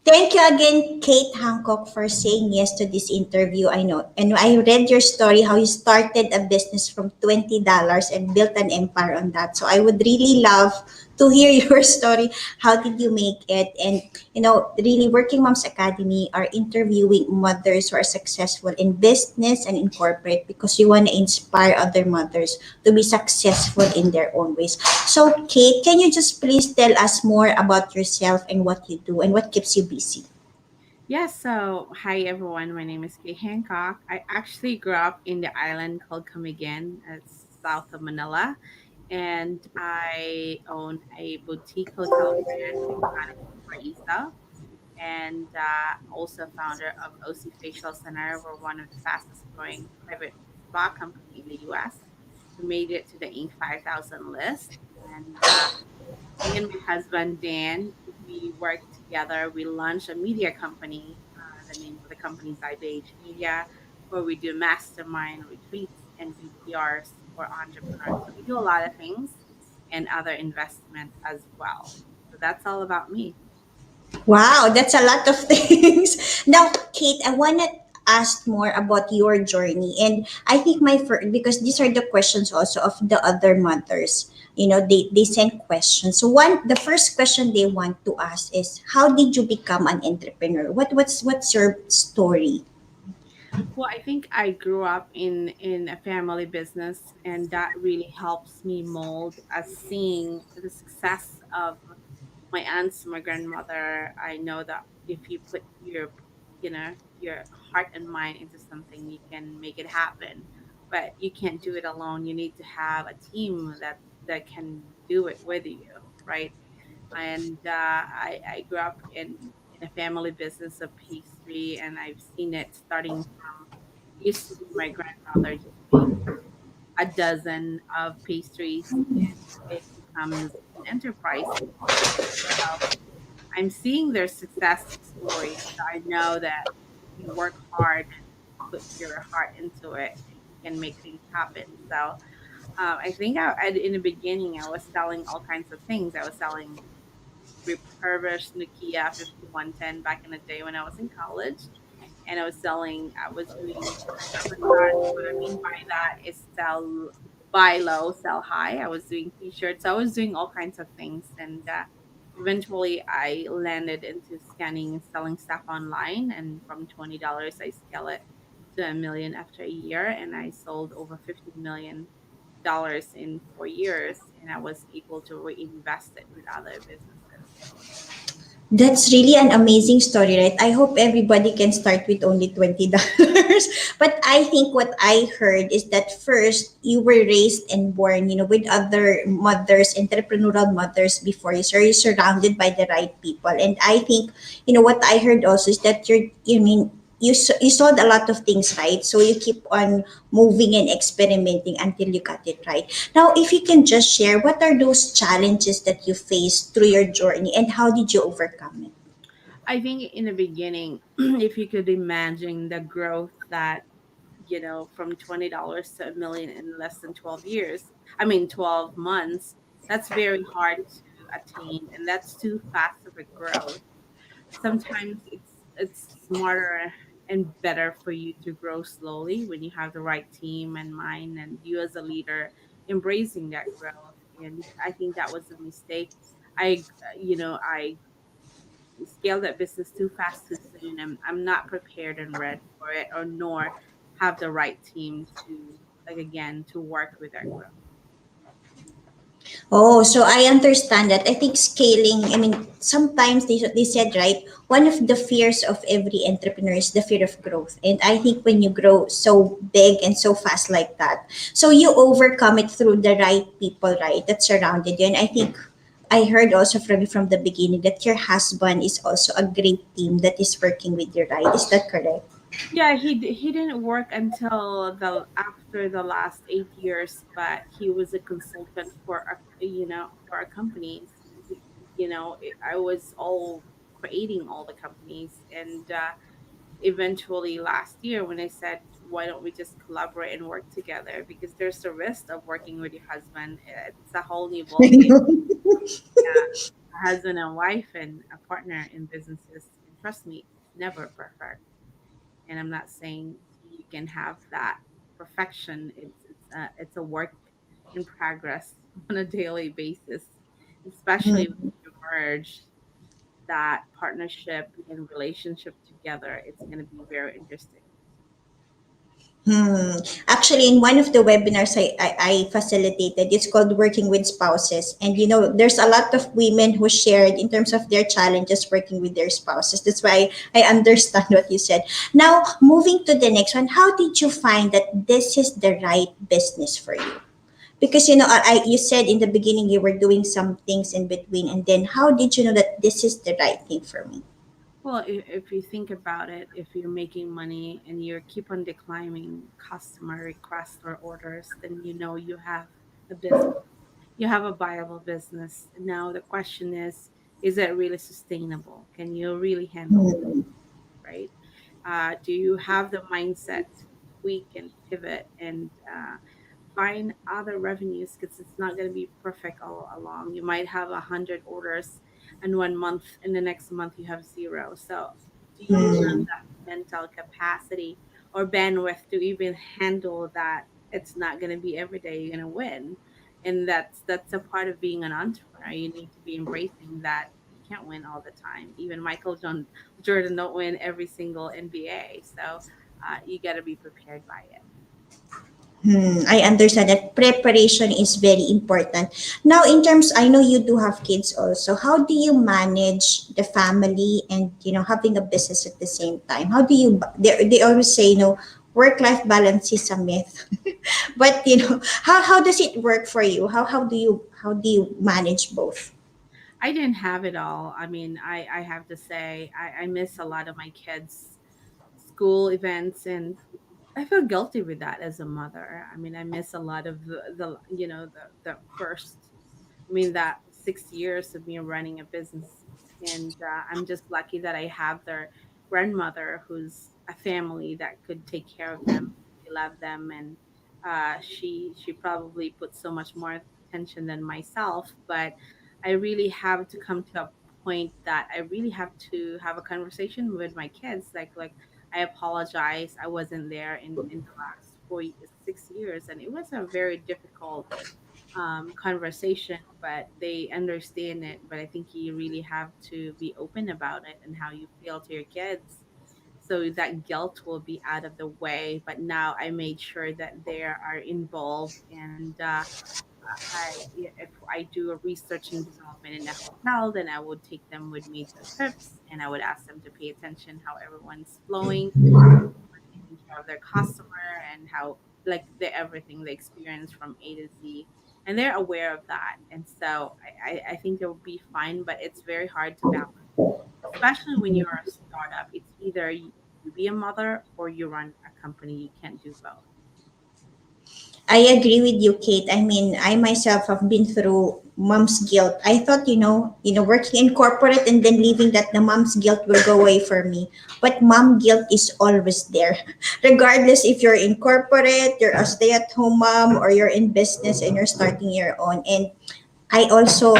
Thank you again, Kate Hancock, for saying yes to this interview. I know. And I read your story, how you started a business from $20 and built an empire on that. So I would really love to hear your story. How did you make it? And, really, Working Moms Academy are interviewing mothers who are successful in business and in corporate because we want to inspire other mothers to be successful in their own ways. So, Kate, can you just please tell us more about yourself and what you do and what keeps you busy? Hi everyone. My name is Kate Hancock. I actually grew up in the island called Camiguin, it's south of Manila, and I own a boutique hotel brand for Isa, and also founder of OC Facial Center. We're one of the fastest growing private spa company in the U.S. We made it to the Inc. 5000 list, and me and my husband Dan, we worked together. We launched a media company. The name of the company is IBH Media, where we do mastermind retreats and VPRs for entrepreneurs. So we do a lot of things and other investment as well. So that's all about me. Wow, that's a lot of things. Now, Kate, I want to ask more about your journey. And I think my first, because these are the questions also of the other mothers. They send questions. So the first question they want to ask is, how did you become an entrepreneur? What's your story? Well, I think I grew up in a family business, and that really helps me mold as seeing the success of my aunts, my grandmother. I know that if you put your heart and mind into something, you can make it happen. But you can't do it alone. You need to have a team that can do it with you, right? And I grew up in a family business of pastry, and I've seen it starting from used to be my grandmother just make a dozen of pastries, and it becomes an enterprise. So I'm seeing their success stories. So I know that if you work hard and put your heart into it, you can make things happen. So I think in the beginning, I was selling all kinds of things. I was selling refurbished Nokia 5110 back in the day when I was in college. And I was doing arbitrage. What I mean by that is sell, buy low, sell high. I was doing t-shirts. I was doing all kinds of things. And eventually I landed into scanning and selling stuff online. And from $20, I scale it to a million after a year. And I sold over $50 million in 4 years. And I was able to reinvest it with other businesses. That's really an amazing story, right? I hope everybody can start with only $20. But I think what I heard is that first you were raised and born, with other mothers, entrepreneurial mothers before you. So you're surrounded by the right people. And I think, what I heard also is that you saw a lot of things, right? So you keep on moving and experimenting until you got it right. Now, if you can just share, what are those challenges that you faced through your journey and how did you overcome it? I think in the beginning, if you could imagine the growth that, from $20 to a million in less than 12 years, I mean, 12 months, that's very hard to attain. And that's too fast of a growth. Sometimes it's smarter and better for you to grow slowly when you have the right team and mind and you as a leader embracing that growth. And I think that was a mistake. I scale that business too fast too soon. I'm not prepared and ready for it, or nor have the right team to, like, again, to work with that growth. Oh, so I understand that. I think scaling, sometimes they said, right, one of the fears of every entrepreneur is the fear of growth. And I think when you grow so big and so fast like that, so you overcome it through the right people, right, that surrounded you. And I think I heard also from you from the beginning that your husband is also a great team that is working with you, right? Is that correct? Yeah, he didn't work until the after the last 8 years, but he was a consultant for for our companies. I was all creating all the companies, and eventually last year when I said, why don't we just collaborate and work together? Because there's a risk of working with your husband. It's a whole new ballgame. Yeah, a husband and wife and a partner in businesses. trust me, it's never perfect. And I'm not saying you can have that perfection. It's a work in progress on a daily basis, especially when Hmm. you merge that partnership and relationship together. It's going to be very interesting. Hmm. Actually, in one of the webinars I facilitated, it's called Working with Spouses. And, there's a lot of women who shared in terms of their challenges working with their spouses. That's why I understand what you said. Now, moving to the next one, how did you find that this is the right business for you? Because, you said in the beginning you were doing some things in between. And then how did you know that this is the right thing for me? Well, if you think about it, if you're making money and you keep on declining customer requests or orders, then you know you have a business. You have a viable business. Now the question is it really sustainable? Can you really handle it, Hmm. right? Do you have the mindset to tweak and pivot and find other revenues, because it's not going to be perfect all along. You might have 100 orders in 1 month, and the next month you have zero. So, do you have Hmm. that mental capacity or bandwidth to even handle that? It's not going to be every day you're going to win, and that's a part of being an entrepreneur. You need to be embracing that you can't win all the time. Even Jordan don't win every single NBA, so you got to be prepared by it. I understand that preparation is very important. Now, in terms, I know you do have kids also. How do you manage the family and having a business at the same time? How do you? They always say work life balance is a myth, but how does it work for you? How do you manage both? I didn't have it all. I mean, I have to say, I miss a lot of my kids' school events, and I feel guilty with that as a mother. I mean, I miss a lot of the first, I mean, that 6 years of me running a business. And I'm just lucky that I have their grandmother who's a family that could take care of them. They love them. And she probably puts so much more attention than myself. But I really have to come to a point that I really have to have a conversation with my kids. Like I apologize. I wasn't there in the last 6 years. And it was a very difficult conversation, but they understand it. But I think you really have to be open about it and how you feel to your kids, so that guilt will be out of the way. But now I made sure that they are involved, and if I do a research and development in a hotel, then I would take them with me to trips, and I would ask them to pay attention how everyone's flowing, taking care of their customer, and how, like, the everything they experience from A to Z, and they're aware of that. And so I think they'll be fine, but it's very hard to balance, especially when you're a startup. It's either you be a mother or you run a company. You can't do both. I agree with you, Kate. I mean, I myself have been through mom's guilt. I thought, working in corporate and then leaving that the mom's guilt will go away for me. But mom guilt is always there. Regardless if you're in corporate, you're a stay-at-home mom, or you're in business and you're starting your own. And I also,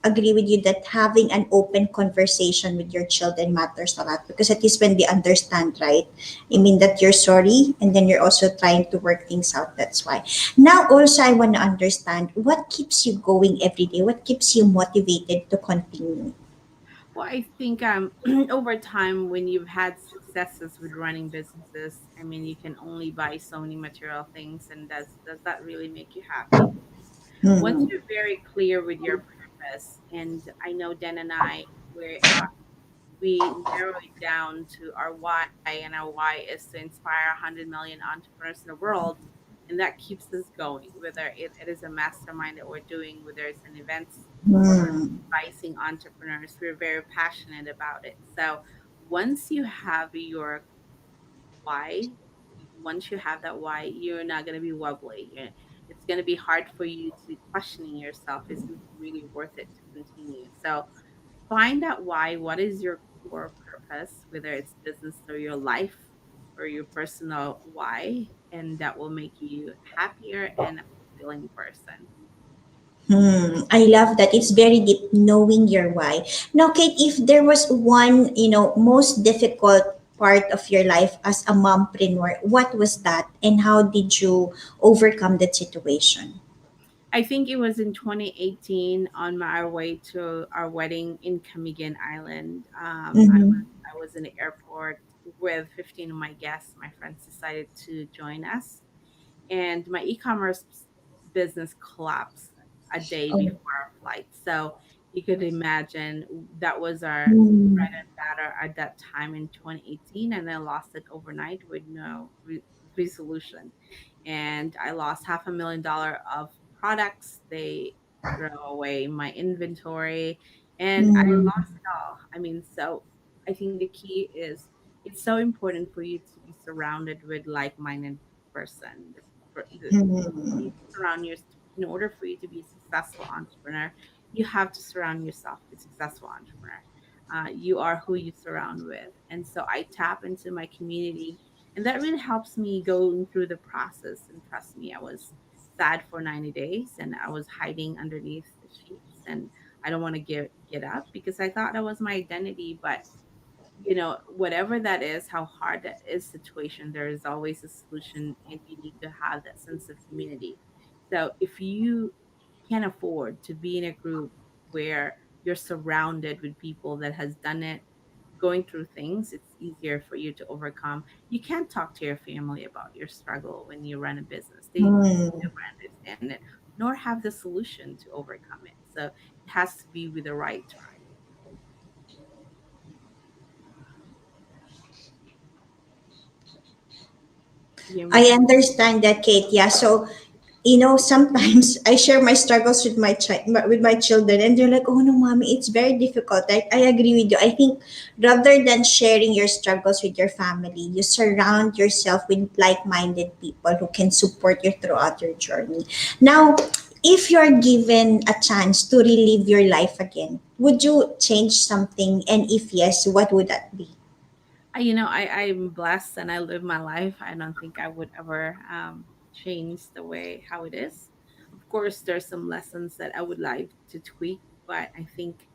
agree with you that having an open conversation with your children matters a lot, because at least when they understand, right? I mean that you're sorry and then you're also trying to work things out. That's why. Now, also, I want to understand what keeps you going every day? What keeps you motivated to continue? Well, I think over time, when you've had successes with running businesses, I mean, you can only buy so many material things, and does that really make you happy? Once Hmm. you're very clear with your purpose, and I know Dan and I, we narrow it down to our why, and our why is to inspire 100 million entrepreneurs in the world, and that keeps us going. Whether it is a mastermind that we're doing, whether it's an events or Hmm. advising entrepreneurs, we're very passionate about it. So once you have your why, once you have that why, you're not going to be wobbly. It's going to be hard for you to questioning yourself. Is this really worth it to continue? So find out why. What is your core purpose, whether it's business or your life or your personal why, and that will make you happier and a fulfilling person. I love that. It's very deep knowing your why. Now, Kate, if there was one, most difficult part of your life as a mompreneur, what was that and how did you overcome that situation? I think it was in 2018 on my way to our wedding in Camigan Island. Mm-hmm. I was in the airport with 15 of my guests. My friends decided to join us, and my e-commerce business collapsed a day Oh. before our flight. So you could imagine that was our Mm-hmm. bread and batter at that time in 2018, and then lost it overnight with no resolution. And I lost $500,000 of products. They threw away my inventory, and I lost it all. I mean, so I think the key is it's so important for you to be surrounded with like-minded person. You need to surround yourself in order for you to be a successful entrepreneur. You have to surround yourself with successful entrepreneur. You are who you surround with, and so I tap into my community, and that really helps me going through the process. And trust me, I was sad for 90 days, and I was hiding underneath the sheets, and I don't want to get up because I thought that was my identity, but whatever that is, how hard that is situation, there is always a solution, and you need to have that sense of community. So if you can afford to be in a group where you're surrounded with people that has done it, going through things, it's easier for you to overcome. You can't talk to your family about your struggle when you run a business. They Mm-hmm. never understand it, nor have the solution to overcome it. So it has to be with the right tribe. You hear me, I Kat? understand that, Kate. Yeah. So, sometimes I share my struggles with with my children, and they're like, "Oh no, mommy, it's very difficult." I agree with you. I think rather than sharing your struggles with your family, you surround yourself with like-minded people who can support you throughout your journey. Now, if you're given a chance to relive your life again, would you change something? And if yes, what would that be? I'm blessed and I live my life. I don't think I would ever change the way how it is. Of course, there's some lessons that I would like to tweak, but I think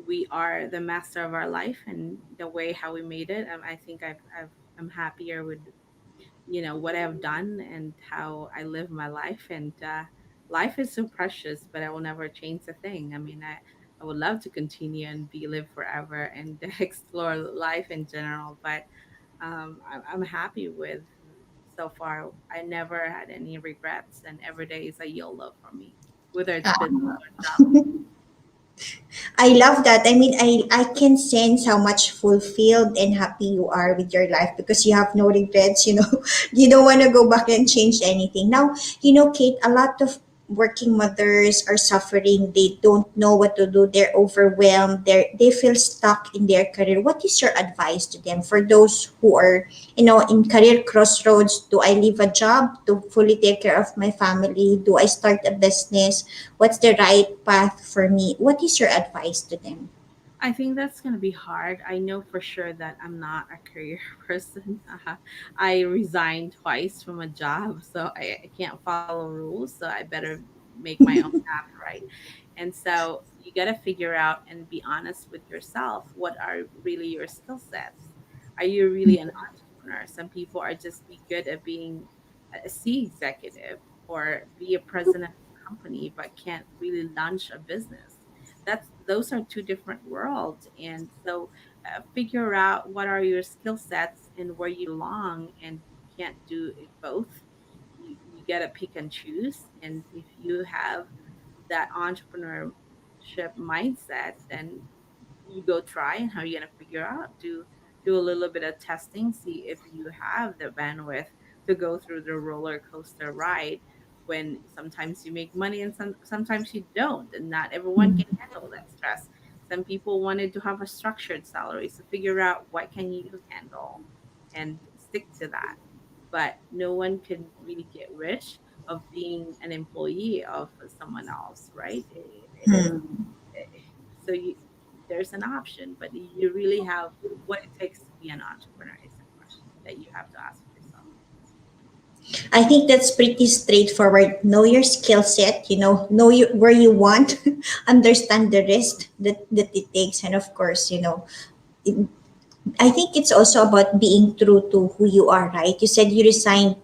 we are the master of our life and the way how we made it. I think I'm happier with what I've done and how I live my life. And life is so precious, but I will never change a thing. I mean, I would love to continue and be live forever and explore life in general, but I'm happy with so far. I never had any regrets, and every day is a YOLO for me, whether it's business or job. I love that. I mean, I can sense how much fulfilled and happy you are with your life because you have no regrets, You don't want to go back and change anything. Now, Kate, a lot of working mothers are suffering. They don't know what to do. They're overwhelmed. They feel stuck in their career. What is your advice to them for those who are, in career crossroads? Do I leave a job to fully take care of my family? Do I start a business? What's the right path for me? What is your advice to them? I think that's going to be hard. I know for sure that I'm not a career person. I resigned twice from a job, so I can't follow rules. So I better make my own path, right? And so you got to figure out and be honest with yourself. What are really your skill sets? Are you really an entrepreneur? Some people are just be good at being a C executive or be a president of a company, but can't really launch a business. That's those are two different worlds, and so figure out what are your skill sets and where you belong, and you can't do it both. You got to pick and choose, and if you have that entrepreneurship mindset, then you go try. And how you're going to figure out, do a little bit of testing, see if you have the bandwidth to go through the roller coaster ride, when sometimes you make money and sometimes you don't, and not everyone can handle that stress. Some people wanted to have a structured salary, so figure out what can you handle and stick to that. But no one can really get rich of being an employee of someone else, right? It is Hmm. so there's an option, but you really have what it takes to be an entrepreneur is the question that you have to ask yourself. I think that's pretty straightforward. Know your skill set, know where you want, understand the risk that it takes, and of course, I think it's also about being true to who you are, right? You said you resigned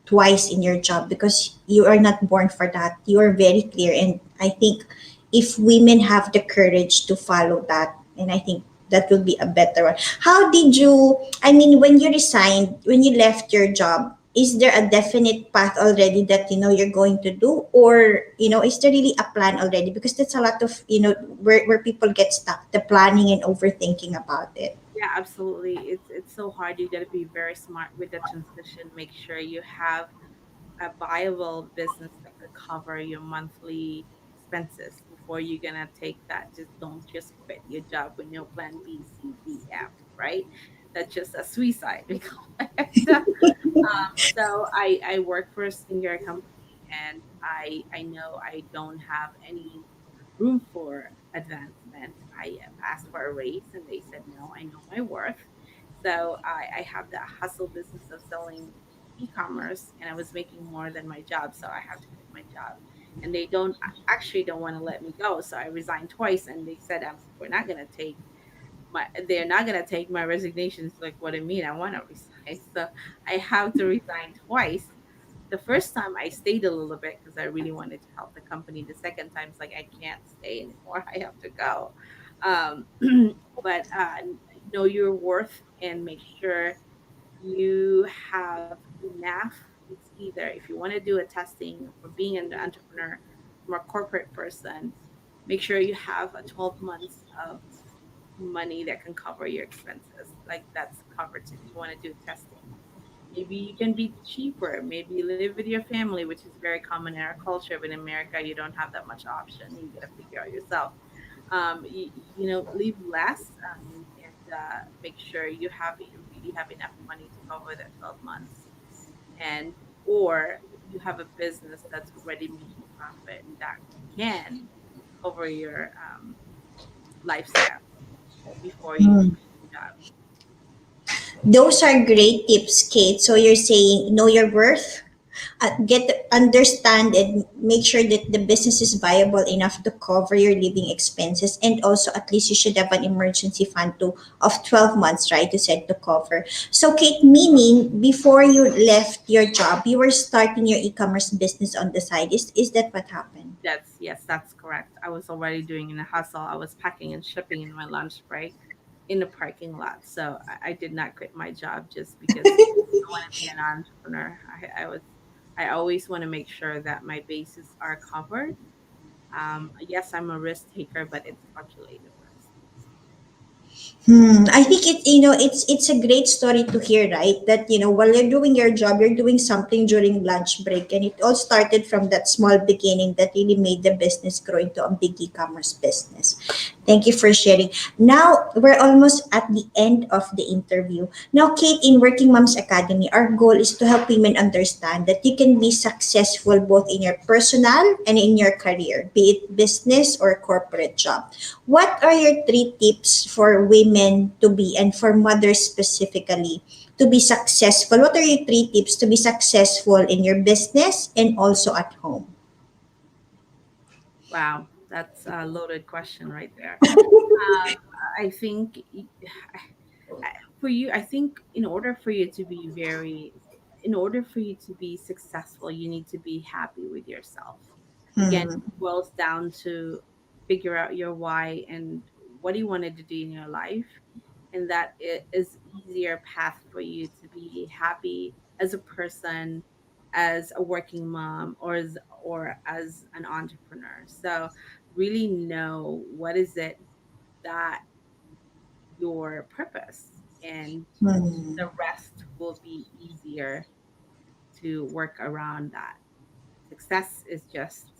twice in your job because you are not born for that. You are very clear. And I think if women have the courage to follow that, and I think that will be a better one. How did you, I mean, when you resigned, when you left your job, is there a definite path already that you're going to do, or is there really a plan already? Because that's a lot of where people get stuck, the planning and overthinking about it. Yeah, absolutely. It's so hard. You got to be very smart with the transition. Make sure you have a viable business that could cover your monthly expenses before you're gonna take that. Just don't just quit your job with no plan B, C, D, F, right? That's just a suicide. We call it. So I work for a senior company, and I know I don't have any room for advancement. I asked for a raise, and they said no. I know my worth. So I have the hustle business of selling e-commerce, and I was making more than my job, so I have to quit my job. And they don't actually don't want to let me go, so I resigned twice, and they said we're not gonna take they're not gonna take my resignation. It's like, what I mean, I want to resign, so I have to resign twice. The first time I stayed a little bit because I really wanted to help the company. The second time it's like I can't stay anymore. I have to go. Um, but know your worth and make sure you have enough. It's either if you want to do a testing for being an entrepreneur from a corporate person, make sure you have a 12 months of money that can cover your expenses. Like that's covered if you want to do testing. Maybe you can be cheaper. Maybe you live with your family, which is very common in our culture. But in America, you don't have that much option. You got to figure out yourself. Leave less and make sure you really have enough money to cover that 12 months, and or you have a business that's already making profit that can cover your lifestyle before you quit your job. Those are great tips, Kate. So you're saying know your worth, understand and make sure that the business is viable enough to cover your living expenses, and also at least you should have an emergency fund to of 12 months, right? You said to cover. So Kate, meaning before you left your job, you were starting your e-commerce business on the side. Is that what happened? That's yes, that's correct. I was already doing in a hustle. I was packing and shipping in my lunch break in the parking lot. So I did not quit my job just because I want to be an entrepreneur. I always want to make sure that my bases are covered. Yes, I'm a risk taker, but it's calculated risk. I think it's a great story to hear, right? That while you're doing your job, you're doing something during lunch break, and it all started from that small beginning that really made the business grow into a big e-commerce business. Thank you for sharing. Now we're almost at the end of the interview. Now, Kate, in Working Moms Academy, our goal is to help women understand that you can be successful both in your personal and in your career, be it business or corporate job. What are your three tips for women to be, and for mothers specifically, to be successful? What are your three tips to be successful in your business and also at home? Wow, that's a loaded question right there. Um, I think for you, I think in order for you to be successful, you need to be happy with yourself. Again, Hmm. it boils down to figure out your why and what you wanted to do in your life, and that it is easier path for you to be happy as a person, as a working mom, or as an entrepreneur. So really know what is it that your purpose, and Hmm. the rest will be easier to work around that. Success is just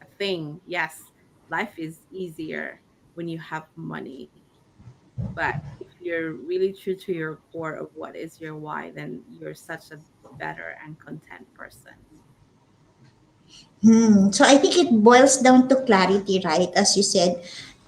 a thing. Yes, life is easier when you have money, but if you're really true to your core of what is your why, then you're such a better and content person. So I think it boils down to clarity, right? As you said,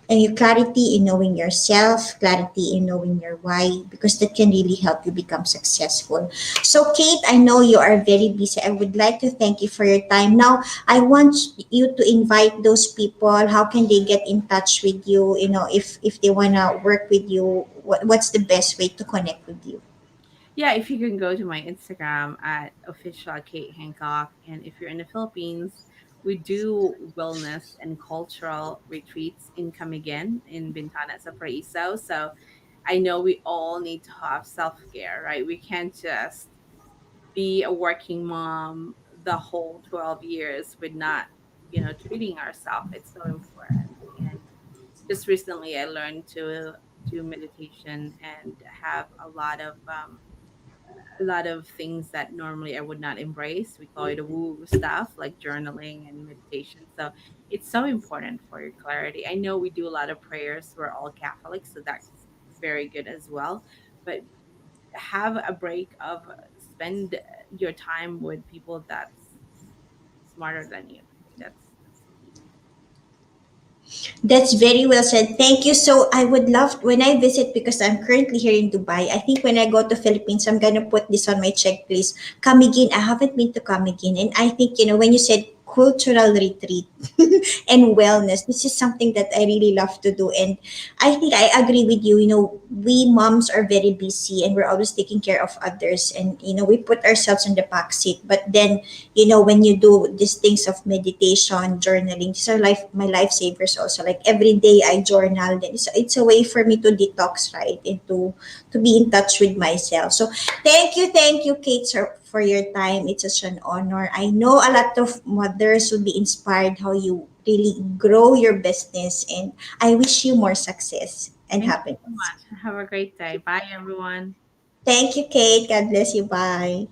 and your clarity in knowing yourself, clarity in knowing your why, because that can really help you become successful. So, Kate, I know you are very busy. I would like to thank you for your time. Now, I want you to invite those people. How can they get in touch with you? If they wanna work with you, what's the best way to connect with you? Yeah, if you can go to my Instagram at official Kate Hancock, and if you're in the Philippines, we do wellness and cultural retreats in Camiguin in Bintana sa Paraiso. So I know we all need to have self care, right? We can't just be a working mom the whole 12 years with not, treating ourselves. It's so important. And just recently, I learned to do meditation and have a lot of things that normally I would not embrace. We call it a woo stuff like journaling and meditation. So it's so important for your clarity. I know we do a lot of prayers. We're all Catholics, so that's very good as well. But have a break of spend your time with people that's smarter than you. That's key. That's very well said. Thank you. So I would love when I visit, because I'm currently here in Dubai. I think when I go to Philippines, I'm gonna put this on my checklist. Camiguin. I haven't been to Camiguin, and I think when you said cultural retreat and wellness, this is something that I really love to do. And I think I agree with you. We moms are very busy and we're always taking care of others, and we put ourselves in the back seat. But then when you do these things of meditation, journaling, these are my lifesavers also. Like every day I journal, then it's a way for me to detox, right? And to be in touch with myself. So thank you, Kate, sir, for your time. It's such an honor. I know a lot of mothers will be inspired how you really grow your business, and I wish you more success and Thank you so happiness. much. Have a great day. Bye, everyone. Thank you, Kate. God bless you. Bye.